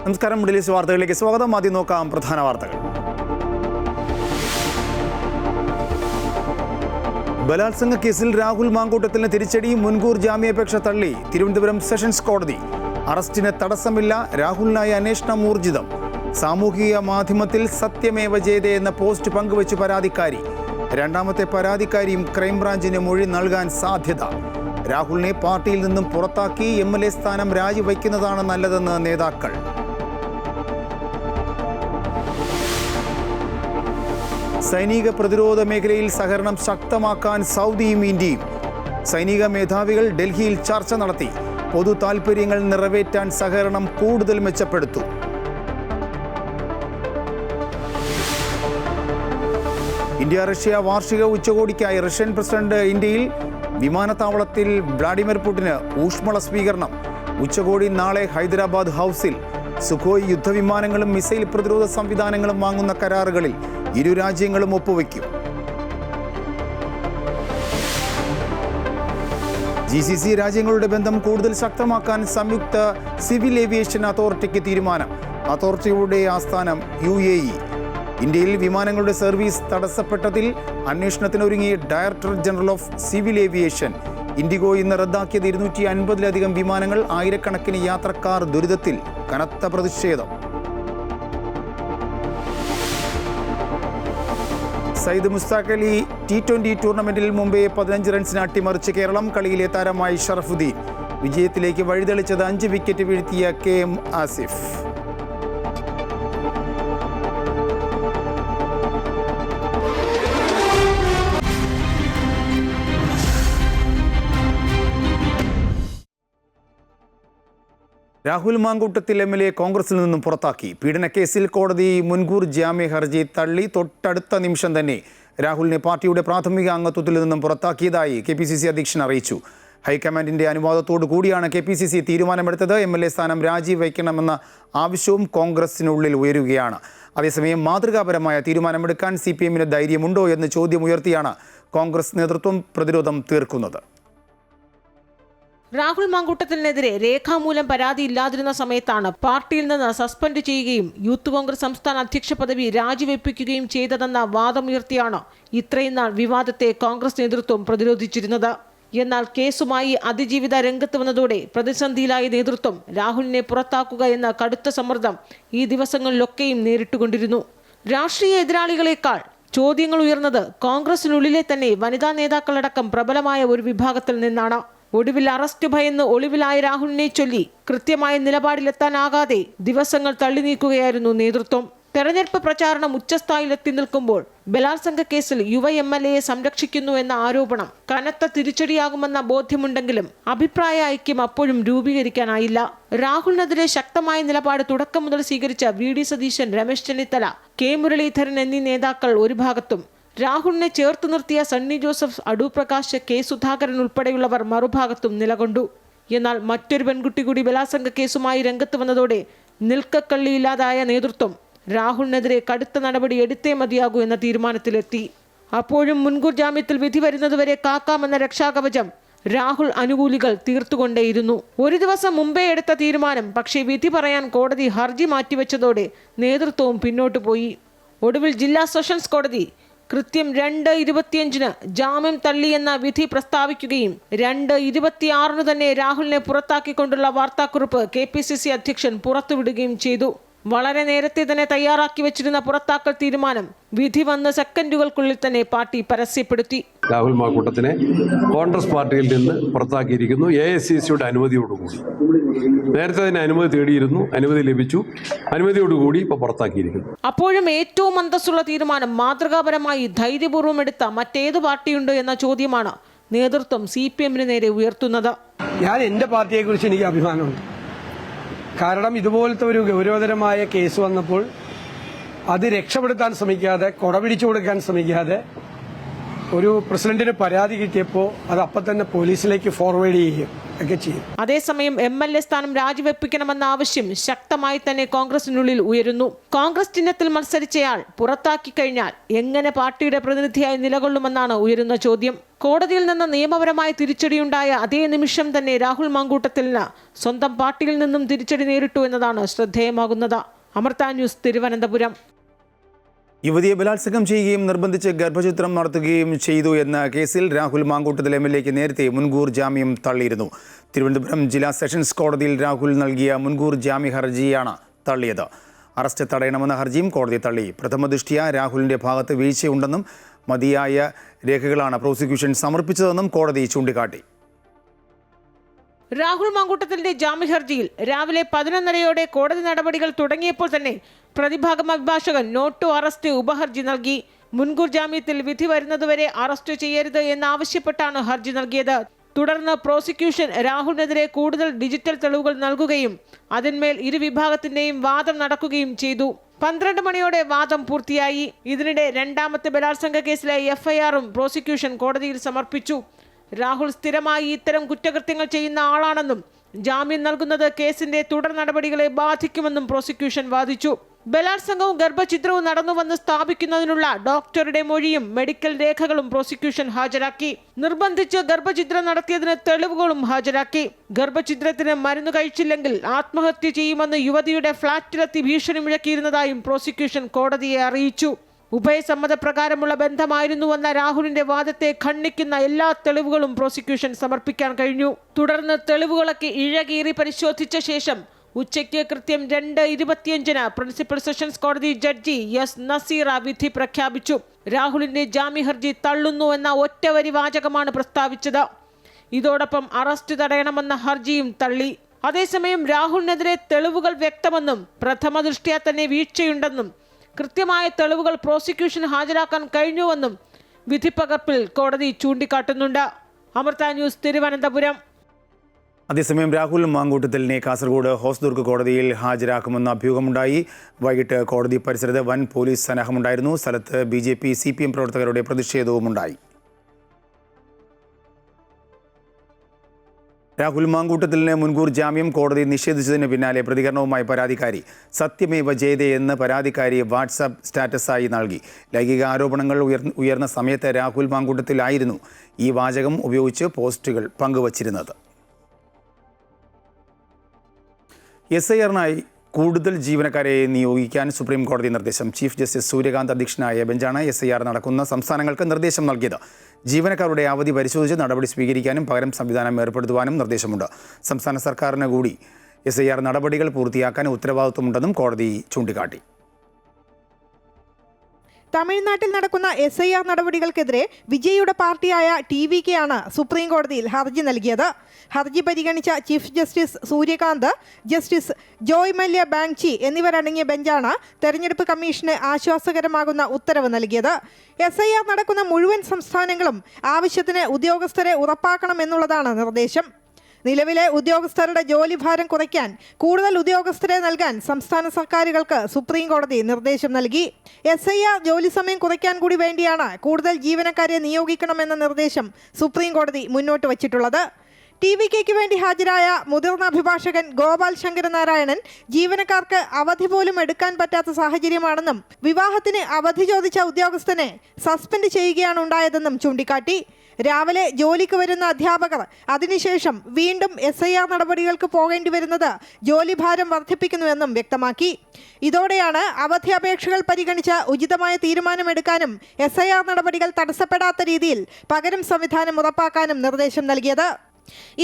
നമസ്കാരം. Middle east വാർത്തകളിലേക്ക് സ്വാഗതം. ആദ്യം നോക്കാം പ്രധാന വാർത്തകൾ. ബലാത്സംഗ കേസിൽ രാഹുൽ മാങ്കൂട്ടത്തിന് തിരിച്ചടി. മുൻകൂർ ജാമ്യാപേക്ഷ തള്ളി തിരുവനന്തപുരം സെഷൻസ് കോടതി. അറസ്റ്റിന് തടസ്സമില്ല. രാഹുലിനായി അന്വേഷണം ഊർജിതം. സാമൂഹിക മാധ്യമത്തിൽ സത്യമേവ ജയതേ എന്ന പോസ്റ്റ് പങ്കുവച്ച് പരാതിക്കാരി. രണ്ടാമത്തെ പരാതിക്കാരിയും ക്രൈംബ്രാഞ്ചിന് മൊഴി നൽകാൻ സാധ്യത. രാഹുലിനെ പാർട്ടിയിൽ നിന്നും പുറത്താക്കി MLA സ്ഥാനം രാജിവയ്ക്കുന്നതാണ് നല്ലതെന്ന് നേതാക്കൾ. സൈനിക പ്രതിരോധ മേഖലയിൽ സഹകരണം ശക്തമാക്കാൻ സൗദിയും ഇന്ത്യയും. സൈനിക മേധാവികൾ ഡൽഹിയിൽ ചർച്ച നടത്തി. പൊതു താൽപ്പര്യങ്ങൾ നിറവേറ്റാൻ സഹകരണം കൂടുതൽ മെച്ചപ്പെടുത്തും. ഇന്ത്യ റഷ്യ വാർഷിക ഉച്ചകോടിക്കായി റഷ്യൻ പ്രസിഡന്റ് ഇന്ത്യയിൽ. വിമാനത്താവളത്തിൽ വ്ളാഡിമിർ പുടിന് ഊഷ്മള സ്വീകരണം. ഉച്ചകോടി നാളെ ഹൈദരാബാദ് ഹൗസിൽ. സുഖോയ് യുദ്ധവിമാനങ്ങളും മിസൈൽ പ്രതിരോധ സംവിധാനങ്ങളും വാങ്ങുന്ന കരാറുകളിൽ ഇരു രാജ്യങ്ങളും ഒപ്പുവെക്കും. GCC രാജ്യങ്ങളുടെ ബന്ധം കൂടുതൽ ശക്തമാക്കാൻ സംയുക്ത സിവിൽ ഏവിയേഷൻ അതോറിറ്റിക്ക് തീരുമാനം. അതോറിറ്റിയുടെ ആസ്ഥാനം UAE. ഇന്ത്യയിൽ വിമാനങ്ങളുടെ സർവീസ് തടസ്സപ്പെട്ടതിൽ അന്വേഷണത്തിനൊരുങ്ങിയ director general of civil aviation. IndiGo ഇന്ന് റദ്ദാക്കിയത് 250-ലധികം വിമാനങ്ങൾ. ആയിരക്കണക്കിന് യാത്രക്കാർ ദുരിതത്തിൽ. കനത്ത പ്രതിഷേധം. സയ്യിദ് മുസ്താഖ് അലി T20 ടൂർണമെന്റിൽ മുംബൈയെ 15 റൺസിന് അട്ടിമറിച്ച് കേരളം. കളിയിലെ താരമായി ഷറഫുദ്ദീൻ. വിജയത്തിലേക്ക് വഴിതെളിച്ചത് 5 വിക്കറ്റ് വീഴ്ത്തിയ KM ആസിഫ്. രാഹുൽ മാങ്കൂട്ടത്തിൽ MLA കോൺഗ്രസിൽ നിന്നും പുറത്താക്കി. പീഡനക്കേസിൽ കോടതി മുൻകൂർ ജാമ്യ ഹർജി തള്ളി. തൊട്ടടുത്ത നിമിഷം തന്നെ രാഹുലിനെ പാർട്ടിയുടെ പ്രാഥമിക അംഗത്വത്തിൽ നിന്നും പുറത്താക്കിയതായി KPCC അധ്യക്ഷൻ അറിയിച്ചു. ഹൈക്കമാൻഡിന്റെ അനുവാദത്തോടു കൂടിയാണ് KPCC തീരുമാനമെടുത്തത്. MLA സ്ഥാനം രാജിവയ്ക്കണമെന്ന ആവശ്യവും കോൺഗ്രസിനുള്ളിൽ ഉയരുകയാണ്. അതേസമയം മാതൃകാപരമായ തീരുമാനമെടുക്കാൻ CPM-ന് ധൈര്യമുണ്ടോ എന്ന് ചോദ്യമുയർത്തിയാണ് കോൺഗ്രസ് നേതൃത്വം പ്രതിരോധം തീർക്കുന്നത്. രാഹുൽ മാങ്കൂട്ടത്തിനെതിരെ രേഖാമൂലം പരാതി ഇല്ലാതിരുന്ന സമയത്താണ് പാർട്ടിയിൽ നിന്ന് സസ്പെൻഡ് ചെയ്യുകയും യൂത്ത് കോൺഗ്രസ് സംസ്ഥാന അധ്യക്ഷ പദവി രാജിവെപ്പിക്കുകയും ചെയ്തതെന്ന വാദമുയർത്തിയാണ് ഇത്രയും നാൾ വിവാദത്തെ കോൺഗ്രസ് നേതൃത്വം പ്രതിരോധിച്ചിരുന്നത്. എന്നാൽ കേസുമായി അതിജീവിത രംഗത്ത് വന്നതോടെ പ്രതിസന്ധിയിലായ നേതൃത്വം രാഹുലിനെ പുറത്താക്കുക എന്ന കടുത്ത സമ്മർദ്ദം ഈ ദിവസങ്ങളിലൊക്കെയും നേരിട്ടുകൊണ്ടിരുന്നു. രാഷ്ട്രീയ എതിരാളികളെക്കാൾ ചോദ്യങ്ങൾ ഉയർന്നത് കോൺഗ്രസിനുള്ളിലെ തന്നെ വനിതാ നേതാക്കളടക്കം പ്രബലമായ ഒരു വിഭാഗത്തിൽ നിന്നാണ്. ഒടുവിൽ അറസ്റ്റ് ഭയന്ന് ഒളിവിലായ രാഹുലിനെ ചൊല്ലി കൃത്യമായ നിലപാടിലെത്താനാകാതെ ദിവസങ്ങൾ തള്ളി നീക്കുകയായിരുന്നു നേതൃത്വം. തെരഞ്ഞെടുപ്പ് പ്രചാരണം ഉച്ചസ്ഥായിലെത്തി നിൽക്കുമ്പോൾ ബലാത്സംഗ കേസിൽ യുവ MLA സംരക്ഷിക്കുന്നു എന്ന ആരോപണം കനത്ത തിരിച്ചടിയാകുമെന്ന ബോധ്യമുണ്ടെങ്കിലും അഭിപ്രായ ഐക്യം അപ്പോഴും രൂപീകരിക്കാനായില്ല. രാഹുലിനെതിരെ ശക്തമായ നിലപാട് തുടക്കം മുതൽ സ്വീകരിച്ച VD സതീശൻ, രമേശ് ചെന്നിത്തല, K മുരളീധരൻ എന്നീ നേതാക്കൾ ഒരു ഭാഗത്തും, രാഹുലിനെ ചേർത്ത് നിർത്തിയ സണ്ണി ജോസഫ്, അടൂർ പ്രകാശ്, K സുധാകരൻ ഉൾപ്പെടെയുള്ളവർ മറുഭാഗത്തും നിലകൊണ്ടു. എന്നാൽ മറ്റൊരു പെൺകുട്ടി കൂടി ബലാത്സംഗ കേസുമായി രംഗത്ത് വന്നതോടെ നിൽക്കക്കള്ളിയില്ലാതായ നേതൃത്വം രാഹുലിനെതിരെ കടുത്ത നടപടി എടുത്തേ മതിയാകൂ എന്ന തീരുമാനത്തിലെത്തി. അപ്പോഴും മുൻകൂർ ജാമ്യത്തിൽ വിധി വരുന്നതുവരെ കാക്കാമെന്ന രക്ഷാകവചം രാഹുൽ അനുകൂലികൾ തീർത്തുകൊണ്ടേയിരുന്നു. ഒരു ദിവസം മുമ്പേ എടുത്ത തീരുമാനം പക്ഷേ വിധി പറയാൻ കോടതി ഹർജി മാറ്റിവെച്ചതോടെ നേതൃത്വവും പിന്നോട്ടു പോയി. ഒടുവിൽ ജില്ലാ സെഷൻസ് കോടതി കൃത്യം 2:25 ജാമ്യം തള്ളിയെന്ന വിധി പ്രസ്താവിക്കുകയും 2:26 തന്നെ രാഹുലിനെ പുറത്താക്കിക്കൊണ്ടുള്ള വാർത്താക്കുറിപ്പ് KPCC അധ്യക്ഷൻ പുറത്തുവിടുകയും ചെയ്തു. വളരെ നേരത്തെ തന്നെ തയ്യാറാക്കി വെച്ചിരുന്ന പുറത്താക്കൽ തീരുമാനം വിധി വന്ന സെക്കൻഡുകൾക്കുള്ളിൽ തന്നെ പാർട്ടി പരസ്യപ്പെടുത്തി. രാഹുൽ മാങ്കൂട്ടത്തിനെ കോൺഗ്രസ് പാർട്ടിയിൽ നിന്ന് പുറത്താക്കിയിരിക്കുന്നു. AICCയുടെ അനുമതിയോടുകൂടി. നേരത്തെ തന്നെ അനുമതി തേടിയിരുന്നു, അനുമതി ലഭിച്ചു. അനുമതിയോടുകൂടി ഇപ്പോൾ പുറത്താക്കിയിരിക്കുന്നു. അപ്പോഴും ഏറ്റവും അന്തസ്സുള്ള തീരുമാനം മാതൃകാപരമായി ധൈര്യപൂർവ്വം എടുത്ത മറ്റേത് പാർട്ടിയുണ്ട് എന്ന ചോദ്യമാണ് നേതൃത്വം CPM-ന് നേരെ ഉയർത്തുന്നത്. ഞാൻ എൻ്റെ പാർട്ടിയെക്കുറിച്ച് എനിക്ക് അഭിമാനമുണ്ട്. കാരണം ഇതുപോലത്തെ ഒരു ഗൗരവതരമായ കേസ് വന്നപ്പോൾ അത് രക്ഷപ്പെടുത്താൻ ശ്രമിക്കാതെ, കൊടപിടിച്ചു കൊടുക്കാൻ ശ്രമിക്കാതെ ഒരു പ്രസിഡന്റിന് പരാതി കിട്ടിയപ്പോൾ അത് അപ്പം തന്നെ പോലീസിലേക്ക് ഫോർവേഡ് ചെയ്യുകയും ഒക്കെ ചെയ്യും. അതേസമയം MLA സ്ഥാനം രാജിവെപ്പിക്കണമെന്ന ആവശ്യം ശക്തമായി തന്നെ കോൺഗ്രസിനുള്ളിൽ ഉയരുന്നു. കോൺഗ്രസ് ചിഹ്നത്തിൽ മത്സരിച്ചയാൾ പുറത്താക്കി കഴിഞ്ഞാൽ എങ്ങനെ പാർട്ടിയുടെ പ്രതിനിധിയായി നിലകൊള്ളുമെന്നാണ് ഉയരുന്ന ചോദ്യം. കോടതിയിൽ നിന്ന് നിയമപരമായ തിരിച്ചടിയുണ്ടായ അതേ നിമിഷം തന്നെ രാഹുൽ മാങ്കൂട്ടത്തിലിന് സ്വന്തം പാർട്ടിയിൽ നിന്നും തിരിച്ചടി നേരിട്ടു എന്നതാണ് ശ്രദ്ധേയമാകുന്നത്. അമൃത ന്യൂസ്, തിരുവനന്തപുരം. യുവതിയെ ബലാത്സംഗം ചെയ്യുകയും നിർബന്ധിച്ച് ഗർഭചിത്രം നടത്തുകയും ചെയ്തു എന്ന കേസിൽ രാഹുൽ മാങ്കൂട്ടത്തിൽ MLAക്ക് നേരത്തെ മുൻകൂർ ജാമ്യം തള്ളിയിരുന്നു. തിരുവനന്തപുരം ജില്ലാ സെഷൻസ് കോടതിയിൽ രാഹുൽ നൽകിയ മുൻകൂർ ജാമ്യ ഹർജിയാണ് തള്ളിയത്. അറസ്റ്റ് തടയണമെന്ന ഹർജിയും കോടതി തള്ളി. പ്രഥമ ദൃഷ്ട്യാ രാഹുലിന്റെ ഭാഗത്ത് വീഴ്ചയുണ്ടെന്നും മതിയായ രേഖകളാണ് പ്രോസിക്യൂഷൻ സമർപ്പിച്ചതെന്നും കോടതി ചൂണ്ടിക്കാട്ടി. രാഹുൽ മാങ്കൂട്ടത്തിന്റെ ജാമ്യ ഹർജിയിൽ രാവിലെ 11:30 കോടതി നടപടികൾ തുടങ്ങിയപ്പോൾ തന്നെ പ്രതിഭാഗം അഭിഭാഷകൻ നോട്ട് ടു അറസ്റ്റ് ഉപഹർജി നൽകി. മുൻകൂർ ജാമ്യത്തിൽ വിധി വരുന്നതുവരെ അറസ്റ്റ് ചെയ്യരുത് എന്നാവശ്യപ്പെട്ടാണ് ഹർജി നൽകിയത്. തുടർന്ന് പ്രോസിക്യൂഷൻ രാഹുലിനെതിരെ കൂടുതൽ ഡിജിറ്റൽ തെളിവുകൾ നൽകുകയും അതിന്മേൽ ഇരുവിഭാഗത്തിന്റെയും വാദം നടക്കുകയും ചെയ്തു. 12 മണിയോടെ വാദം പൂർത്തിയായി. ഇതിനിടെ രണ്ടാമത്തെ ബലാത്സംഗ കേസിലെ FIRഉം പ്രോസിക്യൂഷൻ കോടതിയിൽ സമർപ്പിച്ചു. രാഹുൽ സ്ഥിരമായി ഇത്തരം കുറ്റകൃത്യങ്ങൾ ചെയ്യുന്ന ആളാണെന്നും ജാമ്യം നൽകുന്നത് കേസിന്റെ തുടർ നടപടികളെ ബാധിക്കുമെന്നും പ്രോസിക്യൂഷൻ വാദിച്ചു. ബലാത്സംഗവും ഗർഭഛിദ്രവും നടന്നുവെന്ന് സ്ഥാപിക്കുന്നതിനുള്ള ഡോക്ടറുടെ മൊഴിയും മെഡിക്കൽ രേഖകളും പ്രോസിക്യൂഷൻ ഹാജരാക്കി. നിർബന്ധിച്ച് ഗർഭഛിദ്രം നടത്തിയതിന് തെളിവുകളും ഹാജരാക്കി. ഗർഭഛിദ്രത്തിന് മരുന്ന് കഴിച്ചില്ലെങ്കിൽ ആത്മഹത്യ ചെയ്യുമെന്ന് യുവതിയുടെ ഫ്ളാറ്റിലെത്തി ഭീഷണി മുഴക്കിയിരുന്നതായും പ്രോസിക്യൂഷൻ കോടതിയെ അറിയിച്ചു. ഉഭയസമ്മതപ്രകാരമുള്ള ബന്ധമായിരുന്നുവെന്ന രാഹുലിന്റെ വാദത്തെ ഖണ്ഡിക്കുന്ന എല്ലാ തെളിവുകളും പ്രോസിക്യൂഷൻ സമർപ്പിക്കാൻ കഴിഞ്ഞു. തുടർന്ന് തെളിവുകളൊക്കെ ഇഴകീറി പരിശോധിച്ച ശേഷം ഉച്ചയ്ക്ക് കൃത്യം 2:25 പ്രിൻസിപ്പൽ സെഷൻസ് കോടതി ജഡ്ജി S. നസീറ വിധി പ്രഖ്യാപിച്ചു. രാഹുലിന്റെ ജാമ്യ ഹർജി തള്ളുന്നു എന്ന ഒറ്റവരി വാചകമാണ് പ്രസ്താവിച്ചത്. ഇതോടൊപ്പം അറസ്റ്റ് തടയണമെന്ന ഹർജിയും തള്ളി. അതേസമയം രാഹുലിനെതിരെ തെളിവുകൾ വ്യക്തമെന്നും പ്രഥമ ദൃഷ്ട്യാ തന്നെ വീഴ്ചയുണ്ടെന്നും കൃത്യമായ തെളിവുകൾ പ്രോസിക്യൂഷൻ ഹാജരാക്കാൻ കഴിഞ്ഞുവെന്നും വിധിപ്പകർപ്പിൽ കോടതി ചൂണ്ടിക്കാട്ടുന്നുണ്ട്. അമൃത ന്യൂസ്, തിരുവനന്തപുരം. അതേസമയം രാഹുൽ മാങ്കൂട്ടത്തിലിനെ കാസർഗോഡ് ഹോസ്ദുർഗ് കോടതിയിൽ ഹാജരാക്കുമെന്ന അഭ്യൂഹമുണ്ടായി. വൈകിട്ട് കോടതി പരിസരത്ത് വൻ പോലീസ് സന്നാഹമുണ്ടായിരുന്നു. സ്ഥലത്ത് BJP CPM പ്രവർത്തകരുടെ പ്രതിഷേധവുമുണ്ടായി. രാഹുൽ മാങ്കൂട്ടത്തിലിന് മുൻകൂർ ജാമ്യം കോടതി നിഷേധിച്ചതിന് പിന്നാലെ പ്രതികരണവുമായി പരാതിക്കാരി. സത്യമേവ ജയതേ എന്ന് പരാതിക്കാരി വാട്സാപ്പ് സ്റ്റാറ്റസായി നൽകി. ലൈംഗിക ആരോപണങ്ങൾ ഉയർന്ന സമയത്ത് രാഹുൽ മാങ്കൂട്ടത്തിലായിരുന്നു ഈ വാചകം ഉപയോഗിച്ച് പോസ്റ്റുകൾ പങ്കുവച്ചിരുന്നത്. SIRനായി കൂടുതൽ ജീവനക്കാരെ നിയോഗിക്കാൻ സുപ്രീം കോടതി നിർദ്ദേശം. ചീഫ് ജസ്റ്റിസ് സൂര്യകാന്ത് അധ്യക്ഷനായ ബെഞ്ചാണ് SIR നടക്കുന്ന സംസ്ഥാനങ്ങൾക്ക് നിർദ്ദേശം നൽകിയത്. ജീവനക്കാരുടെ അവധി പരിശോധിച്ച് നടപടി സ്വീകരിക്കാനും പകരം സംവിധാനം ഏർപ്പെടുത്തുവാനും നിർദ്ദേശമുണ്ട്. സംസ്ഥാന സർക്കാരിന് കൂടി SIR നടപടികൾ പൂർത്തിയാക്കാൻ ഉത്തരവാദിത്വമുണ്ടെന്നും കോടതി ചൂണ്ടിക്കാട്ടി. തമിഴ്നാട്ടിൽ നടക്കുന്ന SIR നടപടികൾക്കെതിരെ വിജയിയുടെ പാർട്ടിയായ TVK ആണ് സുപ്രീം കോടതിയിൽ ഹർജി നൽകിയത്. ഹർജി പരിഗണിച്ച chief justice Surya Kant, justice Joymalya Bagchi എന്നിവരടങ്ങിയ ബെഞ്ചാണ് തെരഞ്ഞെടുപ്പ് കമ്മീഷന് ആശ്വാസകരമാകുന്ന ഉത്തരവ് നൽകിയത്. SIR നടക്കുന്ന മുഴുവൻ സംസ്ഥാനങ്ങളും ആവശ്യത്തിന് ഉദ്യോഗസ്ഥരെ ഉറപ്പാക്കണമെന്നുള്ളതാണ് നിർദ്ദേശം. നിലവിലെ ഉദ്യോഗസ്ഥരുടെ ജോലിഭാരം കുറയ്ക്കാൻ കൂടുതൽ ഉദ്യോഗസ്ഥരെ നൽകാൻ സംസ്ഥാന സർക്കാരുകൾക്ക് സുപ്രീം കോടതി നിർദ്ദേശം നൽകി. SIR ജോലി സമയം കുറയ്ക്കാൻ കൂടി വേണ്ടിയാണ് കൂടുതൽ ജീവനക്കാരെ നിയോഗിക്കണമെന്ന നിർദ്ദേശം സുപ്രീം കോടതി മുന്നോട്ട് വച്ചിട്ടുള്ളത്. TVKയ്ക്ക് വേണ്ടി ഹാജരായ മുതിർന്ന അഭിഭാഷകൻ ഗോപാൽ ശങ്കരനാരായണൻ ജീവനക്കാർക്ക് അവധി പോലും എടുക്കാൻ പറ്റാത്ത സാഹചര്യമാണെന്നും വിവാഹത്തിന് അവധി ചോദിച്ച ഉദ്യോഗസ്ഥനെ സസ്പെൻഡ് ചെയ്യുകയാണ് ഉണ്ടായതെന്നും ചൂണ്ടിക്കാട്ടി. രാവിലെ ജോലിക്ക് വരുന്ന അധ്യാപകർ അതിനുശേഷം വീണ്ടും SIR നടപടികൾക്ക് പോകേണ്ടി വരുന്നത് ജോലിഭാരം വർദ്ധിപ്പിക്കുന്നുവെന്നും വ്യക്തമാക്കി. ഇതോടെയാണ് അവധി അപേക്ഷകൾ പരിഗണിച്ച് ഉചിതമായ തീരുമാനമെടുക്കാനും SIR നടപടികൾ തടസ്സപ്പെടാത്ത രീതിയിൽ പകരം സംവിധാനം ഉറപ്പാക്കാനും നിർദ്ദേശം നൽകിയത്.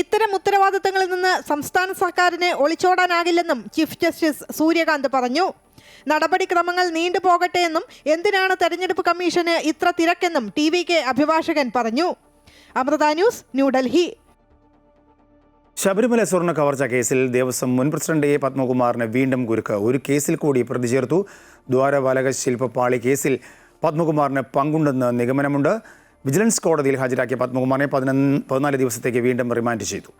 ഇത്തരം ഉത്തരവാദിത്തങ്ങളിൽ നിന്ന് സംസ്ഥാന സർക്കാരിന് ഒളിച്ചോടാനാകില്ലെന്നും ചീഫ് ജസ്റ്റിസ് സൂര്യകാന്ത് പറഞ്ഞു. നടപടിക്രമങ്ങൾ നീണ്ടുപോകട്ടെ എന്നും എന്തിനാണ് തെരഞ്ഞെടുപ്പ് കമ്മീഷന് ഇത്ര തിരക്കെന്നും TVK അഭിഭാഷകൻ പറഞ്ഞു. അമൃത ന്യൂസ്, ന്യൂഡൽഹി. ശബരിമല സ്വർണ്ണ കവർച്ച കേസിൽ ദേവസ്വം മുൻ പ്രസിഡന്റ് A. പത്മകുമാറിന് വീണ്ടും കുരുക്ക്. ഒരു കേസിൽ കൂടി പ്രതി ചേർത്തു. ദ്വാരപാലക ശില്പപാളി കേസിൽ പത്മകുമാറിന് പങ്കുണ്ടെന്ന് നിഗമനമുണ്ട്. വിജിലൻസ് കോടതിയിൽ ഹാജരാക്കിയ പത്മകുമാറിനെ 14 ദിവസത്തേക്ക് വീണ്ടും റിമാൻഡ് ചെയ്തു.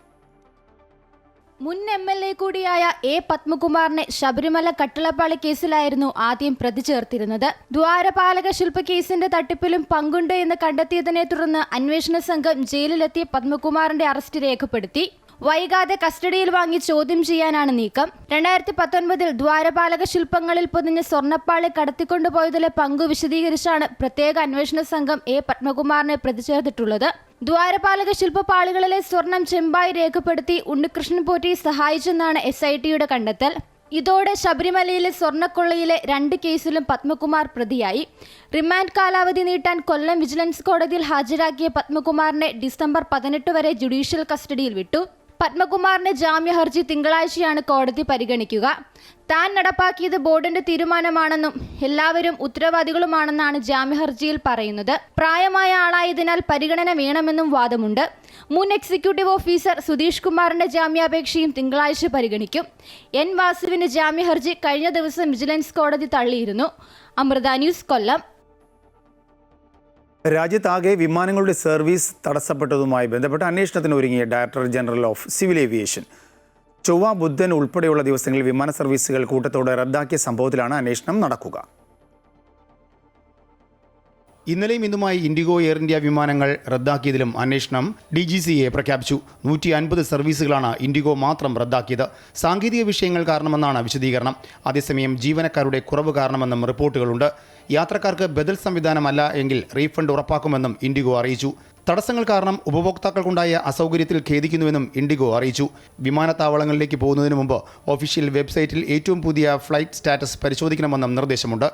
മുൻ MLA കൂടിയായ A. പത്മകുമാറിനെ ശബരിമല കട്ടളപ്പാളി കേസിലായിരുന്നു ആദ്യം പ്രതി ചേർത്തിരുന്നത്. ദ്വാരപാലക ശില്പ കേസിന്റെ തട്ടിപ്പിലും പങ്കുണ്ട് എന്ന് കണ്ടെത്തിയതിനെ തുടർന്ന് അന്വേഷണ സംഘം ജയിലിലെത്തിയ പത്മകുമാറിന്റെ അറസ്റ്റ് രേഖപ്പെടുത്തി. വൈകാതെ കസ്റ്റഡിയിൽ വാങ്ങി ചോദ്യം ചെയ്യാനാണ് നീക്കം. 2019 ദ്വാരപാലക ശില്പങ്ങളിൽ പൊതിഞ്ഞ സ്വർണ്ണപ്പാളി കടത്തിക്കൊണ്ടുപോയതിലെ പങ്കു വിശദീകരിച്ചാണ് പ്രത്യേക അന്വേഷണ സംഘം A. പത്മകുമാറിനെ പ്രതി ചേർത്തിട്ടുള്ളത്. ദ്വാരപാലക ശില്പപാളികളിലെ സ്വർണം ചെമ്പായി രേഖപ്പെടുത്തി ഉണ്ണികൃഷ്ണൻ പോറ്റി സഹായിച്ചെന്നാണ് SITയുടെ കണ്ടെത്തൽ. ഇതോടെ ശബരിമലയിലെ സ്വർണ്ണക്കൊള്ളയിലെ 2 കേസിലും പത്മകുമാർ പ്രതിയായി. റിമാൻഡ് കാലാവധി നീട്ടാൻ കൊല്ലം വിജിലൻസ് കോടതിയിൽ ഹാജരാക്കിയ പത്മകുമാറിനെ ഡിസംബർ 18 വരെ ജുഡീഷ്യൽ കസ്റ്റഡിയിൽ വിട്ടു. പത്മകുമാറിന്റെ ജാമ്യ ഹർജി തിങ്കളാഴ്ചയാണ് കോടതി പരിഗണിക്കുക. താൻ നടപ്പാക്കിയത് ബോർഡിന്റെ തീരുമാനമാണെന്നും എല്ലാവരും ഉത്തരവാദികളുമാണെന്നാണ് ജാമ്യഹർജിയിൽ പറയുന്നത്. പ്രായമായ ആളായതിനാൽ പരിഗണന വേണമെന്നും വാദമുണ്ട്. മുൻ എക്സിക്യൂട്ടീവ് ഓഫീസർ സുധീഷ് കുമാറിന്റെ ജാമ്യാപേക്ഷയും തിങ്കളാഴ്ച പരിഗണിക്കും. N. വാസുവിന്റെ ജാമ്യഹർജി കഴിഞ്ഞ ദിവസം വിജിലൻസ് കോടതി തള്ളിയിരുന്നു. അമൃത ന്യൂസ്, കൊല്ലം. രാജ്യത്താകെ വിമാനങ്ങളുടെ സർവീസ് തടസ്സപ്പെട്ടതുമായി ബന്ധപ്പെട്ട അന്വേഷണത്തിന് ഒരുങ്ങിയ director general of civil aviation. ചൊവ്വ, ബുധൻ ഉൾപ്പെടെയുള്ള ദിവസങ്ങളിൽ വിമാന സർവീസുകൾ കൂട്ടത്തോടെ റദ്ദാക്കിയ സംഭവത്തിലാണ് അന്വേഷണം നടക്കുക. ഇന്നലെയും ഇന്നുമായി ഇൻഡിഗോ എയർ ഇന്ത്യ വിമാനങ്ങൾ റദ്ദാക്കിയതിലും അന്വേഷണം DGCA പ്രഖ്യാപിച്ചു. 150 സർവീസുകളാണ് ഇൻഡിഗോ മാത്രം റദ്ദാക്കിയത്. സാങ്കേതിക വിഷയങ്ങൾ കാരണമെന്നാണ് വിശദീകരണം. അതേസമയം ജീവനക്കാരുടെ കുറവ് കാരണമെന്നും റിപ്പോർട്ടുകളുണ്ട്. യാത്രക്കാർക്ക് ബദൽ സംവിധാനമല്ല എങ്കിൽ റീഫണ്ട് ഉറപ്പാക്കുമെന്നും ഇൻഡിഗോ അറിയിച്ചു. തടസ്സങ്ങൾ കാരണം ഉപഭോക്താക്കൾക്കുണ്ടായ അസൗകര്യത്തിൽ ഖേദിക്കുന്നുവെന്നും ഇൻഡിഗോ അറിയിച്ചു. വിമാനത്താവളങ്ങളിലേക്ക് പോകുന്നതിന് മുമ്പ് ഒഫീഷ്യൽ വെബ്സൈറ്റിൽ ഏറ്റവും പുതിയ ഫ്ലൈറ്റ് സ്റ്റാറ്റസ് പരിശോധിക്കണമെന്നും നിർദ്ദേശമുണ്ട്.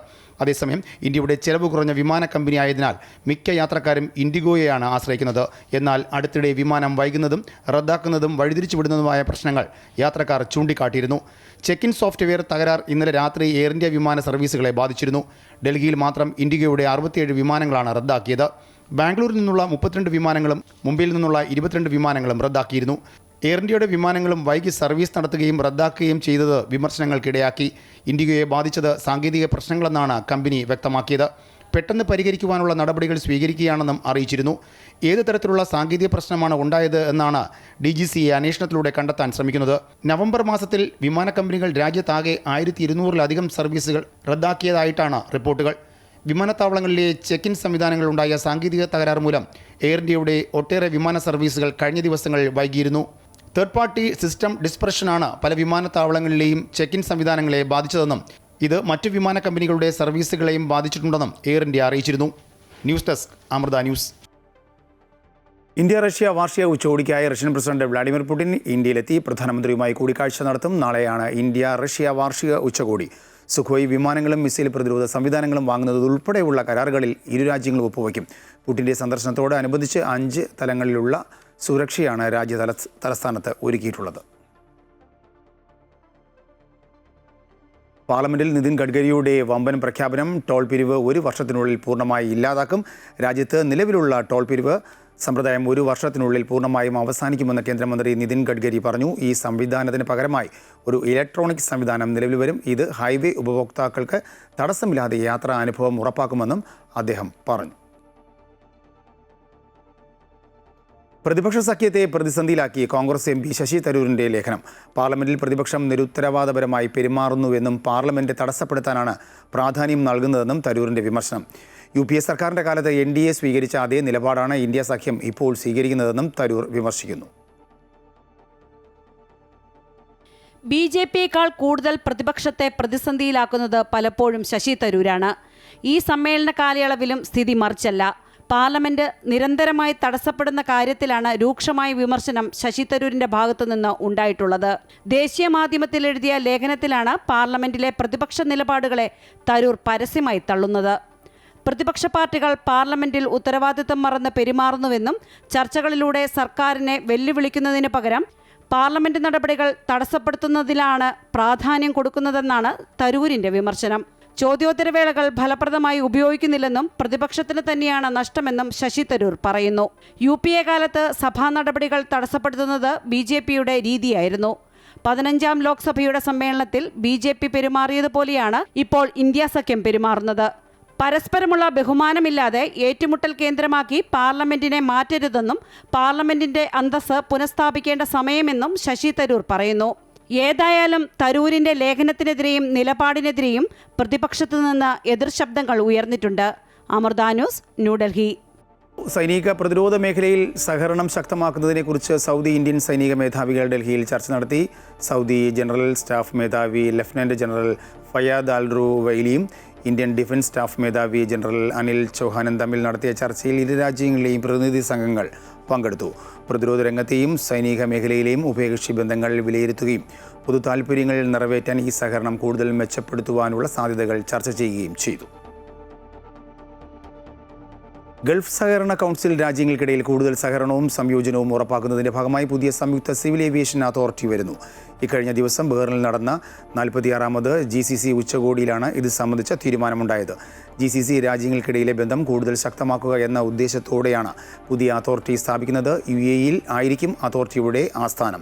അതേസമയം ഇന്ത്യയുടെ ചെലവ് കുറഞ്ഞ വിമാന കമ്പനി ആയതിനാൽ മിക്ക യാത്രക്കാരും ഇൻഡിഗോയെയാണ് ആശ്രയിക്കുന്നത്. എന്നാൽ അടുത്തിടെ വിമാനം വൈകുന്നതും റദ്ദാക്കുന്നതും വഴിതിരിച്ചുവിടുന്നതുമായ പ്രശ്നങ്ങൾ യാത്രക്കാർ ചൂണ്ടിക്കാട്ടിയിരുന്നു. ചെക്ക് ഇൻ സോഫ്റ്റ്വെയർ തകരാർ ഇന്നലെ രാത്രി എയർ ഇന്ത്യ വിമാന സർവീസുകളെ ബാധിച്ചിരുന്നു. ഡൽഹിയിൽ മാത്രം ഇൻഡിഗോയുടെ 67 വിമാനങ്ങളാണ് റദ്ദാക്കിയത്. ബാംഗ്ലൂരിൽ നിന്നുള്ള 32 വിമാനങ്ങളും മുംബൈയിൽ നിന്നുള്ള 22 വിമാനങ്ങളും റദ്ദാക്കിയിരുന്നു. എയർ ഇന്ത്യയുടെ വിമാനങ്ങളും വൈകി സർവീസ് നടത്തുകയും റദ്ദാക്കുകയും ചെയ്തത് വിമർശനങ്ങൾക്കിടയാക്കി. ഇൻഡിഗോയെ ബാധിച്ചത് സാങ്കേതിക പ്രശ്നങ്ങളെന്നാണ് കമ്പനി വ്യക്തമാക്കിയത്. പെട്ടെന്ന് പരിഹരിക്കുവാനുള്ള നടപടികൾ സ്വീകരിക്കുകയാണെന്നും അറിയിച്ചിരുന്നു. ഏത് തരത്തിലുള്ള സാങ്കേതിക പ്രശ്നമാണ് ഉണ്ടായത് എന്നാണ് DGCA അന്വേഷണത്തിലൂടെ കണ്ടെത്താൻ ശ്രമിക്കുന്നത്. നവംബർ മാസത്തിൽ വിമാന കമ്പനികൾ രാജ്യത്താകെ 1200-ലധികം സർവീസുകൾ റദ്ദാക്കിയതായിട്ടാണ് റിപ്പോർട്ടുകൾ. വിമാനത്താവളങ്ങളിലെ ചെക്ക് ഇൻ സംവിധാനങ്ങളുണ്ടായ സാങ്കേതിക തകരാർ മൂലം എയർ ഇന്ത്യയുടെ ഒട്ടേറെ വിമാന സർവീസുകൾ കഴിഞ്ഞ ദിവസങ്ങളിൽ വൈകിയിരുന്നു. തേർഡ് പാർട്ടി സിസ്റ്റം ഡിസ്പർഷനാണ് പല വിമാനത്താവളങ്ങളിലെയും ചെക്ക് ഇൻ സംവിധാനങ്ങളെ ബാധിച്ചതെന്നും ഇത് മറ്റു വിമാന കമ്പനികളുടെ സർവീസുകളെയും ബാധിച്ചിട്ടുണ്ടെന്നും എയർ ഇന്ത്യ അറിയിച്ചിരുന്നു. News desk, Amrita news. India Russia വാർഷിക ഉച്ചകോടിക്കായി റഷ്യൻ പ്രസിഡന്റ് വ്ളാഡിമിർ പുടിൻ ഇന്ത്യയിലെത്തി പ്രധാനമന്ത്രിയുമായി കൂടിക്കാഴ്ച നടത്തും. നാളെയാണ് ഇന്ത്യ റഷ്യ വാർഷിക ഉച്ചകോടി. സുഖോയ് വിമാനങ്ങളും മിസൈൽ പ്രതിരോധ സംവിധാനങ്ങളും വാങ്ങുന്നത് ഉൾപ്പെടെയുള്ള കരാറുകളിൽ ഇരു രാജ്യങ്ങളും ഒപ്പുവയ്ക്കും. പുടിൻ്റെ സന്ദർശനത്തോടനുബന്ധിച്ച് 5 തലങ്ങളിലുള്ള സുരക്ഷയാണ് രാജ്യ തലസ്ഥാനത്ത് ഒരുക്കിയിട്ടുള്ളത്. പാർലമെന്റിൽ നിതിൻ ഗഡ്കരിയുടെ വമ്പൻ പ്രഖ്യാപനം. ടോൾ പിരിവ് 1 വർഷത്തിനുള്ളിൽ പൂർണ്ണമായി ഇല്ലാതാക്കും. രാജ്യത്ത് നിലവിലുള്ള ടോൾ പിരിവ് സമ്പ്രദായം 1 വർഷത്തിനുള്ളിൽ പൂർണ്ണമായും അവസാനിക്കുമെന്ന് കേന്ദ്രമന്ത്രി നിതിൻ ഗഡ്കരി പറഞ്ഞു. ഈ സംവിധാനത്തിന് പകരമായി ഒരു ഇലക്ട്രോണിക് സംവിധാനം നിലവിൽ വരും. ഇത് ഹൈവേ ഉപഭോക്താക്കൾക്ക് തടസ്സമില്ലാതെ യാത്രാ അനുഭവം ഉറപ്പാക്കുമെന്നും അദ്ദേഹം പറഞ്ഞു. പ്രതിപക്ഷ സഖ്യത്തെ പ്രതിസന്ധിയിലാക്കി കോൺഗ്രസ് MP ശശി തരൂരിൻ്റെ ലേഖനം. പാർലമെന്റിൽ പ്രതിപക്ഷം നിരുത്തരവാദപരമായി പെരുമാറുന്നുവെന്നും പാർലമെന്റ് തടസ്സപ്പെടുത്താനാണ് പ്രാധാന്യം നൽകുന്നതെന്നും തരൂരിൻ്റെ വിമർശനം. UPA സർക്കാരിൻ്റെ കാലത്ത് NDA സ്വീകരിച്ച അതേ നിലപാടാണ് ഇന്ത്യ സഖ്യം ഇപ്പോൾ സ്വീകരിക്കുന്നതെന്നും തരൂർ വിമർശിക്കുന്നു. BJPയേക്കാൾ കൂടുതൽ പ്രതിപക്ഷത്തെ പ്രതിസന്ധിയിലാക്കുന്നത് പലപ്പോഴും ശശി തരൂരാണ്. ഈ സമ്മേളന കാലയളവിലും സ്ഥിതി മറിച്ചല്ല. പാർലമെന്റ് നിരന്തരമായി തടസ്സപ്പെടുന്ന കാര്യത്തിലാണ് രൂക്ഷമായ വിമർശനം ശശി തരൂരിന്റെ ഭാഗത്തുനിന്ന് ഉണ്ടായിട്ടുള്ളത്. ദേശീയ മാധ്യമത്തിൽ എഴുതിയ ലേഖനത്തിലാണ് പാർലമെന്റിലെ പ്രതിപക്ഷ നിലപാടുകളെ തരൂർ പരസ്യമായി തള്ളുന്നത്. പ്രതിപക്ഷ പാർട്ടികൾ പാർലമെന്റിൽ ഉത്തരവാദിത്തം മറന്ന് പെരുമാറുന്നുവെന്നും ചർച്ചകളിലൂടെ സർക്കാരിനെ വെല്ലുവിളിക്കുന്നതിന് പകരം പാർലമെന്റ് നടപടികൾ തടസ്സപ്പെടുത്തുന്നതിലാണ് പ്രാധാന്യം കൊടുക്കുന്നതെന്നാണ് തരൂരിന്റെ വിമർശനം. ചോദ്യോത്തരവേളകൾ ഫലപ്രദമായി ഉപയോഗിക്കുന്നില്ലെന്നും പ്രതിപക്ഷത്തിന് തന്നെയാണ് നഷ്ടമെന്നും ശശി തരൂർ പറയുന്നു. UPA കാലത്ത് സഭാ നടപടികൾ തടസ്സപ്പെടുത്തുന്നത് BJPയുടെ രീതിയായിരുന്നു. 15ാം ലോക്സഭയുടെ സമ്മേളനത്തിൽ BJP പെരുമാറിയതുപോലെയാണ് ഇപ്പോൾ ഇന്ത്യ സഖ്യം പെരുമാറുന്നത്. പരസ്പരമുള്ള ബഹുമാനമില്ലാതെ ഏറ്റുമുട്ടൽ കേന്ദ്രമാക്കി പാർലമെന്റിനെ മാറ്റരുതെന്നും പാർലമെന്റിന്റെ അന്തസ്സ് പുനഃസ്ഥാപിക്കേണ്ട സമയമെന്നും ശശി തരൂർ പറയുന്നു. ഏതായാലും തരൂരിന്റെ ലേഖനത്തിനെതിരെയും നിലപാടിനെതിരെയും പ്രതിപക്ഷത്തു നിന്ന് എതിർശബ്ദങ്ങൾ ഉയർന്നിട്ടുണ്ട്. അമൃത ന്യൂസ്, ന്യൂഡൽഹി. സൈനിക പ്രതിരോധ മേഖലയിൽ സഹകരണം ശക്തമാക്കുന്നതിനെക്കുറിച്ച് സൗദി ഇന്ത്യൻ സൈനിക മേധാവികൾ ഡൽഹിയിൽ ചർച്ച നടത്തി. സൗദി ജനറൽ സ്റ്റാഫ് മേധാവി ലഫ്റ്റനന്റ് ജനറൽ ഫയാദ് അൽ റുവൈലിയും ഇന്ത്യൻ ഡിഫൻസ് സ്റ്റാഫ് മേധാവി ജനറൽ അനിൽ ചൗഹാനും തമ്മിൽ നടത്തിയ ചർച്ചയിൽ ഇരു രാജ്യങ്ങളിലെയും പ്രതിനിധി സംഘങ്ങൾ പങ്കെടുത്തു. പ്രതിരോധ രംഗത്തെയും സൈനിക മേഖലയിലെയും ഉഭയകക്ഷി ബന്ധങ്ങൾ വിലയിരുത്തുകയും പൊതു താൽപ്പര്യങ്ങൾ നിറവേറ്റാൻ ഈ സഹകരണം കൂടുതൽ മെച്ചപ്പെടുത്തുവാനുള്ള സാധ്യതകൾ ചർച്ച ചെയ്യുകയും ചെയ്തു. ഗൾഫ് സഹകരണ കൗൺസിൽ രാജ്യങ്ങൾക്കിടയിൽ കൂടുതൽ സഹകരണവും സംയോജനവും ഉറപ്പാക്കുന്നതിൻ്റെ ഭാഗമായി പുതിയ സംയുക്ത സിവിൽ ഏവിയേഷൻ അതോറിറ്റി വരുന്നു. ഇക്കഴിഞ്ഞ ദിവസം ബഹ്റിനിൽ നടന്ന 46ാമത് GCC ഉച്ചകോടിയിലാണ് ഇത് സംബന്ധിച്ച തീരുമാനമുണ്ടായത്. GCC രാജ്യങ്ങൾക്കിടയിലെ ബന്ധം കൂടുതൽ ശക്തമാക്കുക എന്ന ഉദ്ദേശത്തോടെയാണ് പുതിയ അതോറിറ്റി സ്ഥാപിക്കുന്നത്. UAE-യിൽ ആയിരിക്കും അതോറിറ്റിയുടെ ആസ്ഥാനം.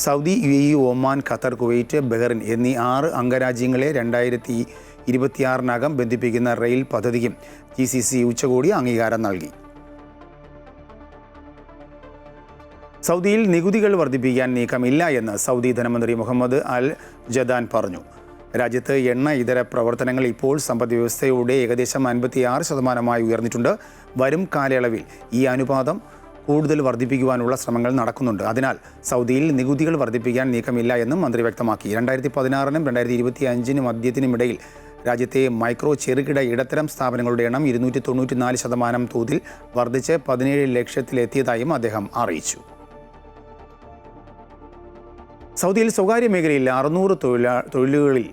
Saudi, UAE, Oman, Qatar, Kuwait, Bahrain എന്നീ 6 അംഗരാജ്യങ്ങളെ 2026 ബന്ധിപ്പിക്കുന്ന റെയിൽ പദ്ധതിക്കും GCC ഉച്ചകോടി അംഗീകാരം നൽകി. സൗദിയിൽ നികുതികൾ വർദ്ധിപ്പിക്കാൻ നീക്കമില്ല എന്ന് സൗദി ധനമന്ത്രി മുഹമ്മദ് അൽ ജദാൻ പറഞ്ഞു. രാജ്യത്ത് എണ്ണ ഇതര പ്രവർത്തനങ്ങൾ ഇപ്പോൾ സമ്പദ്വ്യവസ്ഥയുടെ ഏകദേശം 56% ഉയർന്നിട്ടുണ്ട്. വരും കാലയളവിൽ ഈ അനുപാതം കൂടുതൽ വർദ്ധിപ്പിക്കുവാനുള്ള ശ്രമങ്ങൾ നടക്കുന്നുണ്ട്. അതിനാൽ സൗദിയിൽ നികുതികൾ വർദ്ധിപ്പിക്കാൻ നീക്കമില്ല എന്നും മന്ത്രി വ്യക്തമാക്കി. 2016-നും 2025-നും മധ്യത്തിനുമിടയിൽ രാജ്യത്തെ മൈക്രോ ചെറുകിട ഇടത്തരം സ്ഥാപനങ്ങളുടെ എണ്ണം 294% തോതിൽ വർദ്ധിച്ച് 17 ലക്ഷത്തിലെത്തിയതായും അദ്ദേഹം അറിയിച്ചു. സൗദിയിൽ സ്വകാര്യ മേഖലയിൽ 600 തൊഴിലുകളിൽ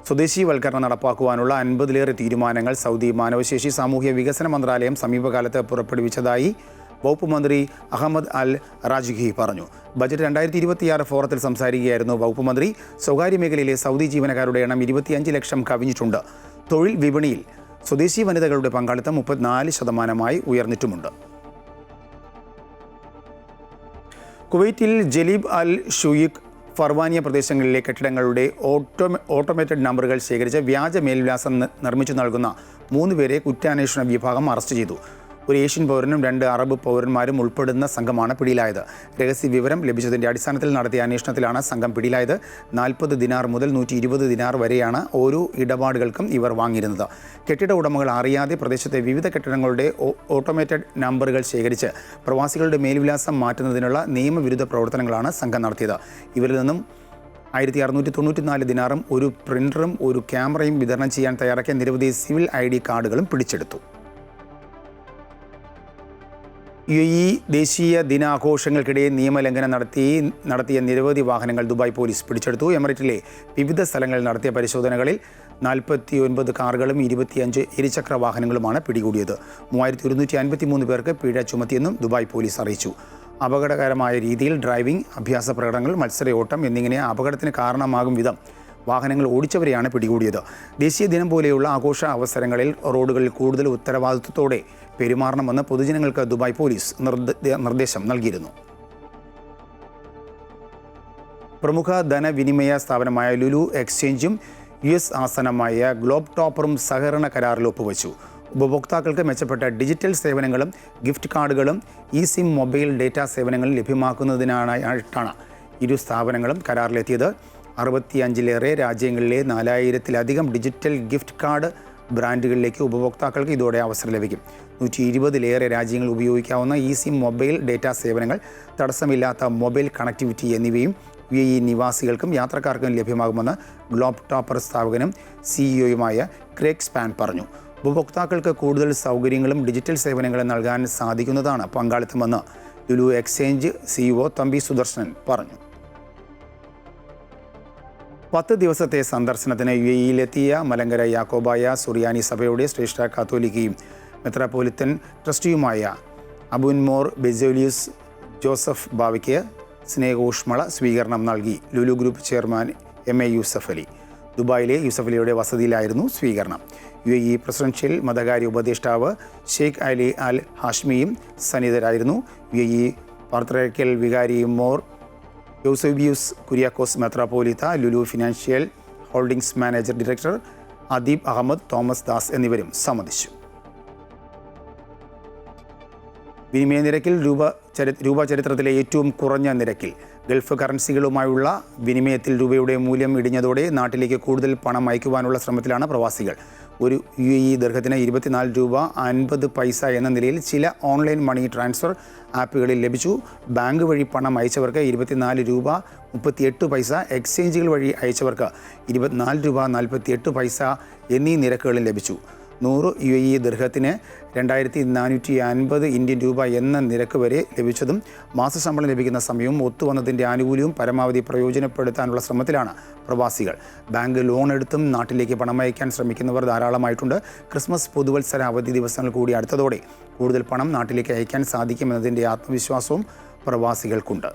സ്വദേശീവൽക്കരണം നടപ്പാക്കുവാനുള്ള 50-ലേറെ തീരുമാനങ്ങൾ സൗദി മാനവശേഷി സാമൂഹ്യ വികസന മന്ത്രാലയം സമീപകാലത്ത് പുറപ്പെടുവിച്ചതായി വകുപ്പ് മന്ത്രി അഹമ്മദ് അൽ റാജിഖി പറഞ്ഞു. ബജറ്റ് 2026 ഫോറത്തിൽ സംസാരിക്കുകയായിരുന്നു വകുപ്പ് മന്ത്രി. സ്വകാര്യ മേഖലയിലെ സൗദി ജീവനക്കാരുടെ എണ്ണം 25 ലക്ഷം കവിഞ്ഞിട്ടുണ്ട്. തൊഴിൽ വിപണിയിൽ സ്വദേശി വനിതകളുടെ പങ്കാളിത്തം 34% ഉയർന്നിട്ടുമുണ്ട്. കുവൈറ്റിൽ ജലീബ് അൽ ഷുയിഖ് ഫർവാനിയ പ്രദേശങ്ങളിലെ കെട്ടിടങ്ങളുടെ ഓട്ടോമേറ്റഡ് നമ്പറുകൾ ശേഖരിച്ച് വ്യാജ മേൽവിലാസം നിർമ്മിച്ചു നൽകുന്ന 3 പേരെ കുറ്റാന്വേഷണ വിഭാഗം അറസ്റ്റ് ചെയ്തു. ഒരു ഏഷ്യൻ പൗരനും 2 അറബ് പൗരന്മാരും ഉൾപ്പെടുന്ന സംഘമാണ് പിടിയിലായത്. രഹസ്യ വിവരം ലഭിച്ചതിൻ്റെ അടിസ്ഥാനത്തിൽ നടത്തിയ അന്വേഷണത്തിലാണ് സംഘം പിടിയിലായത്. 40 ദിനാർ മുതൽ 120 ദിനാർ വരെയാണ് ഓരോ ഇടപാടുകൾക്കും ഇവർ വാങ്ങിയിരുന്നത്. കെട്ടിട ഉടമകൾ അറിയാതെ പ്രദേശത്തെ വിവിധ കെട്ടിടങ്ങളുടെ ഓട്ടോമേറ്റഡ് നമ്പറുകൾ ശേഖരിച്ച് പ്രവാസികളുടെ മേൽവിലാസം മാറ്റുന്നതിനുള്ള നിയമവിരുദ്ധ പ്രവർത്തനങ്ങളാണ് സംഘം നടത്തിയത്. ഇവരിൽ നിന്നും 1694 ദിനാറും ഒരു പ്രിൻ്ററും ഒരു ക്യാമറയും വിതരണം ചെയ്യാൻ തയ്യാറാക്കിയ നിരവധി സിവിൽ ID കാർഡുകളും പിടിച്ചെടുത്തു. UAE ദേശീയ ദിനാഘോഷങ്ങൾക്കിടെ നിയമലംഘനം നടത്തിയ നിരവധി വാഹനങ്ങൾ ദുബായ് പോലീസ് പിടിച്ചെടുത്തു. എമിറേറ്റിലെ വിവിധ സ്ഥലങ്ങളിൽ നടത്തിയ പരിശോധനകളിൽ 49 കാറുകളും 25 ഇരുചക്ര വാഹനങ്ങളുമാണ് പിടികൂടിയത്. 3153 പേർക്ക് പിഴ ചുമത്തിയെന്നും ദുബായ് പോലീസ് അറിയിച്ചു. അപകടകരമായ രീതിയിൽ ഡ്രൈവിംഗ്, അഭ്യാസ പ്രകടനങ്ങൾ, മത്സരയോട്ടം എന്നിങ്ങനെ അപകടത്തിന് കാരണമാകും വിധം വാഹനങ്ങൾ ഓടിച്ചവരെയാണ് പിടികൂടിയത്. ദേശീയ ദിനം പോലെയുള്ള ആഘോഷ അവസരങ്ങളിൽ റോഡുകളിൽ കൂടുതൽ ഉത്തരവാദിത്വത്തോടെ പെരുമാറണമെന്ന് പൊതുജനങ്ങൾക്ക് ദുബായ് പോലീസ് നിർദ്ദേശം നൽകിയിരുന്നു. പ്രമുഖ ധനവിനിമയ സ്ഥാപനമായ ലുലു എക്സ്ചേഞ്ചും US ആസ്ഥാനമായ ഗ്ലോബ് ടോപ്പറും സഹകരണ കരാറിൽ ഒപ്പുവച്ചു. ഉപഭോക്താക്കൾക്ക് മെച്ചപ്പെട്ട ഡിജിറ്റൽ സേവനങ്ങളും ഗിഫ്റ്റ് കാർഡുകളും eSIM മൊബൈൽ ഡേറ്റ സേവനങ്ങളും ലഭ്യമാക്കുന്നതിനായിട്ടാണ് ഇരു സ്ഥാപനങ്ങളും കരാറിലെത്തിയത്. 65-ലേറെ രാജ്യങ്ങളിലെ 4000-ലധികം ഡിജിറ്റൽ ഗിഫ്റ്റ് കാർഡ് ബ്രാൻഡുകളിലേക്ക് ഉപഭോക്താക്കൾക്ക് ഇതോടെ അവസരം ലഭിക്കും. 120-ലേറെ രാജ്യങ്ങൾ ഉപയോഗിക്കാവുന്ന eSIM മൊബൈൽ ഡേറ്റ സേവനങ്ങൾ, തടസ്സമില്ലാത്ത മൊബൈൽ കണക്ടിവിറ്റി എന്നിവയും UAE നിവാസികൾക്കും യാത്രക്കാർക്കും ലഭ്യമാകുമെന്ന് ഗ്ലോബ് ടോപ്പർ സ്ഥാപകനും CEO-യുമായ ക്രേഗ് സ്പാൻ പറഞ്ഞു. ഉപഭോക്താക്കൾക്ക് കൂടുതൽ സൗകര്യങ്ങളും ഡിജിറ്റൽ സേവനങ്ങളും നൽകാൻ സാധിക്കുന്നതാണ് പങ്കാളിത്തമെന്ന് ലുലു എക്സ്ചേഞ്ച് CEO തമ്പി സുദർശനൻ പറഞ്ഞു. 10 ദിവസത്തെ സന്ദർശനത്തിന് UAE-യിലെത്തിയ മലങ്കര യാക്കോബായ സുറിയാനി സഭയുടെ ശ്രേഷ്ഠ കാത്തോലിക്കയും മെത്രാപ്പോലിത്തൻ ട്രസ്റ്റിയുമായ അബുൻമോർ ബെസോലിയസ് ജോസഫ് ബാവയ്ക്ക് സ്നേഹോഷ്മള സ്വീകരണം നൽകി Lulu group chairman MA Yusuf Ali. ദുബായിലെ യൂസഫ് അലിയുടെ വസതിയിലായിരുന്നു സ്വീകരണം. UAE പ്രസിഡൻഷ്യൽ മതകാര്യ ഉപദേഷ്ടാവ് ഷെയ്ഖ് അലി അൽ ഹാഷ്മിയും സന്നിഹിതരായിരുന്നു. UAE പാത്രിയാർക്കൽ വികാരി മോർ യൂസബിയൂസ് കുര്യാക്കോസ് മെത്രാപ്പോലിത്ത, Lulu financial holdings manager director Adeeb Ahmed, Thomas Das എന്നിവരും സംബന്ധിച്ചു. വിനിമയ നിരക്കിൽ രൂപ ചരിത്രത്തിലെ ഏറ്റവും കുറഞ്ഞ നിരക്കിൽ ഗൾഫ് കറൻസികളുമായുള്ള വിനിമയത്തിൽ രൂപയുടെ മൂല്യം ഇടിഞ്ഞതോടെ നാട്ടിലേക്ക് കൂടുതൽ പണം അയക്കുവാനുള്ള ശ്രമത്തിലാണ് പ്രവാസികൾ. ഒരു UAE ദിർഹത്തിന് 24 രൂപ 50 പൈസ എന്ന നിലയിൽ ചില ഓൺലൈൻ മണി ട്രാൻസ്ഫർ ആപ്പുകളിൽ ലഭിച്ചു. ബാങ്ക് വഴി പണം അയച്ചവർക്ക് 24 രൂപ 38 പൈസ, എക്സ്ചേഞ്ചുകൾ വഴി അയച്ചവർക്ക് 24 രൂപ 48 പൈസ എന്നീ നിരക്കുകളിൽ ലഭിച്ചു. 100 UAE ദിർഹത്തിന് 2450 ഇന്ത്യൻ രൂപ എന്ന നിരക്ക് വരെ ലഭിച്ചതും മാസശമ്പളം ലഭിക്കുന്ന സമയവും ഒത്തുവന്നതിൻ്റെ ആനുകൂല്യവും പരമാവധി പ്രയോജനപ്പെടുത്താനുള്ള ശ്രമത്തിലാണ് പ്രവാസികൾ. ബാങ്ക് ലോൺ എടുത്തും നാട്ടിലേക്ക് പണം അയക്കാൻ ശ്രമിക്കുന്നവർ ധാരാളമായിട്ടുണ്ട്. ക്രിസ്മസ്, പുതുവത്സര അവധി ദിവസങ്ങൾ കൂടി അടുത്തതോടെ കൂടുതൽ പണം നാട്ടിലേക്ക് അയക്കാൻ സാധിക്കുമെന്നതിൻ്റെ ആത്മവിശ്വാസവും പ്രവാസികൾക്കുണ്ട്.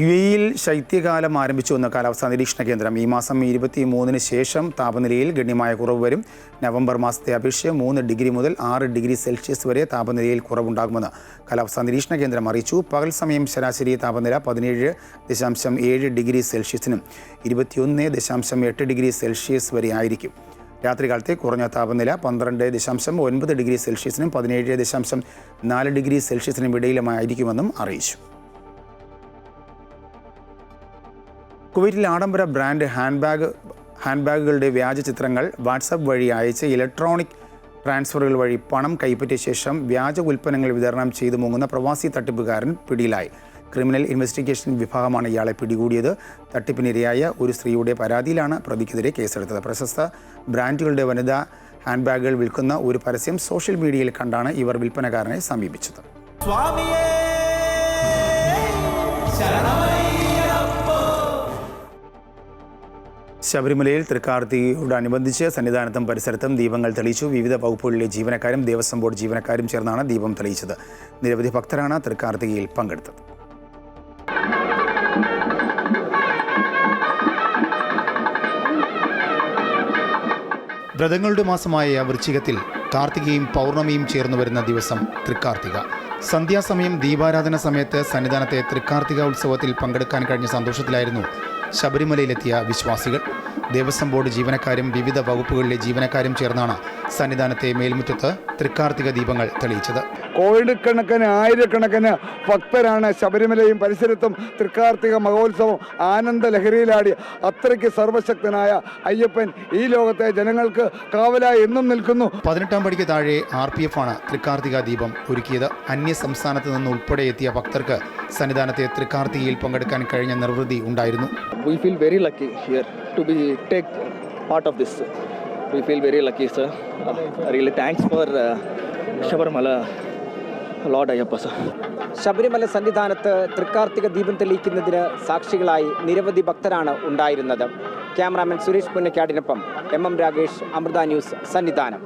UAEയിൽ ശൈത്യകാലം ആരംഭിച്ചുവെന്ന് കാലാവസ്ഥാ നിരീക്ഷണ കേന്ദ്രം. ഈ മാസം 23-ന് ശേഷം താപനിലയിൽ ഗണ്യമായ കുറവ് വരും. നവംബർ മാസത്തെ അപേക്ഷിച്ച് 3 ഡിഗ്രി മുതൽ 6 ഡിഗ്രി സെൽഷ്യസ് വരെ താപനിലയിൽ കുറവുണ്ടാകുമെന്ന് കാലാവസ്ഥാ നിരീക്ഷണ കേന്ദ്രം അറിയിച്ചു. പകൽ സമയം ശരാശരി താപനില 17.7 ഡിഗ്രി സെൽഷ്യസിനും 21.8 ഡിഗ്രി സെൽഷ്യസ് വരെ ആയിരിക്കും. രാത്രികാലത്തെ കുറഞ്ഞ താപനില 12.9 ഡിഗ്രി സെൽഷ്യസിനും 17.4 ഡിഗ്രി സെൽഷ്യസിനും ഇടയിലുമായിരിക്കുമെന്നും അറിയിച്ചു. കുവൈറ്റിൽ ആഡംബര ബ്രാൻഡ് ഹാൻഡ്ബാഗുകളുടെ വ്യാജ ചിത്രങ്ങൾ വാട്സാപ്പ് വഴി അയച്ച് ഇലക്ട്രോണിക് ട്രാൻസ്ഫറുകൾ വഴി പണം കൈപ്പറ്റിയ ശേഷം വ്യാജ ഉൽപ്പന്നങ്ങൾ വിതരണം ചെയ്തു മുങ്ങുന്ന പ്രവാസി തട്ടിപ്പുകാരൻ പിടിയിലായി. ക്രിമിനൽ ഇൻവെസ്റ്റിഗേഷൻ വിഭാഗമാണ് ഇയാളെ പിടികൂടിയത്. തട്ടിപ്പിനിരയായ ഒരു സ്ത്രീയുടെ പരാതിയിലാണ് പ്രതിക്കെതിരെ കേസെടുത്തത്. പ്രശസ്ത ബ്രാൻഡുകളുടെ വനിതാ ഹാൻഡ്ബാഗുകൾ വിൽക്കുന്ന ഒരു പരസ്യം സോഷ്യൽ മീഡിയയിൽ കണ്ടാണ് ഇവർ വിൽപ്പനക്കാരനെ സമീപിച്ചത്. ശബരിമലയിൽ തൃക്കാർത്തികയോടനുബന്ധിച്ച് സന്നിധാനത്തും പരിസരത്തും ദീപങ്ങൾ തെളിയിച്ചു. വിവിധ വകുപ്പുകളിലെ ജീവനക്കാരും ദേവസ്വം ബോർഡ് ജീവനക്കാരും ചേർന്നാണ് ദീപം തെളിയിച്ചത്. നിരവധി ഭക്തരാണ് തൃക്കാർത്തികയിൽ പങ്കെടുത്തത്. വ്രതങ്ങളുടെ മാസമായ വൃശ്ചികത്തിൽ കാർത്തികയും പൗർണമിയും ചേർന്നു വരുന്ന ദിവസം തൃക്കാർത്തിക. സന്ധ്യാസമയം ദീപാരാധന സമയത്ത് സന്നിധാനത്തെ തൃക്കാർത്തിക ഉത്സവത്തിൽ പങ്കെടുക്കാൻ കഴിഞ്ഞ സന്തോഷത്തിലായിരുന്നു ശബരിമലയിലെത്തിയ വിശ്വാസികൾ. ദേവസ്വം ബോർഡ് ജീവനക്കാരും വിവിധ വകുപ്പുകളിലെ ജീവനക്കാരും ചേർന്നാണ് സന്നിധാനത്തെ മേൽമുറ്റത്ത് തൃക്കാർത്തിക ദീപങ്ങൾ തെളിയിച്ചത്. കോടിക്കണക്കിന് ആയിരക്കണക്കിന് ഭക്തരാണ് ശബരിമലയും പരിസരത്തും തൃക്കാർത്തിക മഹോത്സവം ആനന്ദ ലഹരിയിലാടി. അത്രയ്ക്ക് സർവശക്തനായ അയ്യപ്പൻ ഈ ലോകത്തെ ജനങ്ങൾക്ക് കാവലായി എന്നും നിൽക്കുന്നു. 18-ാം പടിക്ക് താഴെ RPF ആണ് തൃക്കാർത്തിക ദീപം ഒരുക്കിയത്. അന്യ സംസ്ഥാനത്ത് നിന്ന് ഉൾപ്പെടെ എത്തിയ ഭക്തർക്ക് സന്നിധാനത്തെ തൃക്കാർത്തികയിൽ പങ്കെടുക്കാൻ കഴിഞ്ഞ നിർവൃതി ഉണ്ടായിരുന്നു. We feel very lucky here to take part of this. We feel very lucky, sir. Really thanks for Shabarimala Lord Ayyappa, sir. Sabarimala സന്നിധാനത്ത് തൃക്കാർത്തിക ദീപം തെളിയിക്കുന്നതിന് സാക്ഷികളായി നിരവധി ഭക്തരാണ് ഉണ്ടായിരുന്നത്. ക്യാമറാമാൻ സുരേഷ് പുന്നക്കാടിനൊപ്പം MM രാഗേഷ്, അമൃത ന്യൂസ്, സന്നിധാനം.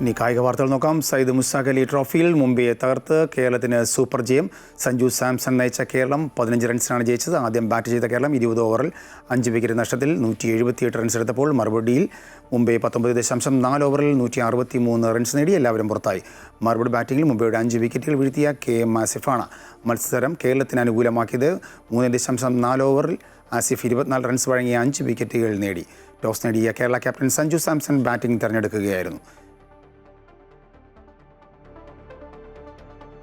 ഇനി കായിക വാർത്തകൾ നോക്കാം. സയ്യിദ് മുസ്താഖ് അലി ട്രോഫിയിൽ മുംബൈയെ തകർത്ത് കേരളത്തിന് സൂപ്പർ ജയം. സഞ്ജു സാംസൺ നയിച്ച കേരളം 15 റൺസിനാണ് ജയിച്ചത്. ആദ്യം ബാറ്റ് ചെയ്ത കേരളം 20 ഓവറിൽ 5 വിക്കറ്റ് നഷ്ടത്തിൽ 178 റൺസ് എടുത്തപ്പോൾ മറുപടിയിൽ മുംബൈ 19.4 ഓവറിൽ 163 റൺസ് നേടി എല്ലാവരും പുറത്തായി. മറുപടി ബാറ്റിംഗിൽ മുംബൈയുടെ 5 വിക്കറ്റുകൾ വീഴ്ത്തിയ KM ആസിഫാണ് മത്സരം കേരളത്തിന് അനുകൂലമാക്കിയത്. 3.4 ഓവറിൽ ആസിഫ് 24 റൺസ് വഴങ്ങി 5 വിക്കറ്റുകൾ നേടി. ടോസ് നേടിയ കേരള ക്യാപ്റ്റൻ സഞ്ജു സാംസൺ ബാറ്റിംഗ് തിരഞ്ഞെടുക്കുകയായിരുന്നു.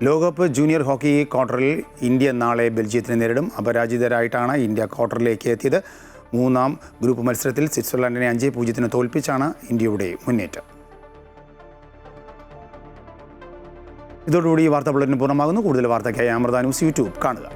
ലോകകപ്പ് ജൂനിയർ ഹോക്കി ക്വാർട്ടറിൽ ഇന്ത്യ നാളെ ബെൽജിയത്തിനെ നേരിടും. അപരാജിതരായിട്ടാണ് ഇന്ത്യ ക്വാർട്ടറിലേക്ക് എത്തിയത്. 3-ാം ഗ്രൂപ്പ് മത്സരത്തിൽ സ്വിറ്റ്സർലൻഡിനെ 5-0 തോൽപ്പിച്ചാണ് ഇന്ത്യയുടെ മുന്നേറ്റം. ഇതോടുകൂടി ഈ വാർത്താ ബുള്ളറ്റിൻ പൂർണ്ണമാകുന്നു. കൂടുതൽ വാർത്തയ്ക്കായി അമൃത ന്യൂസ് യൂട്യൂബ് കാണുക.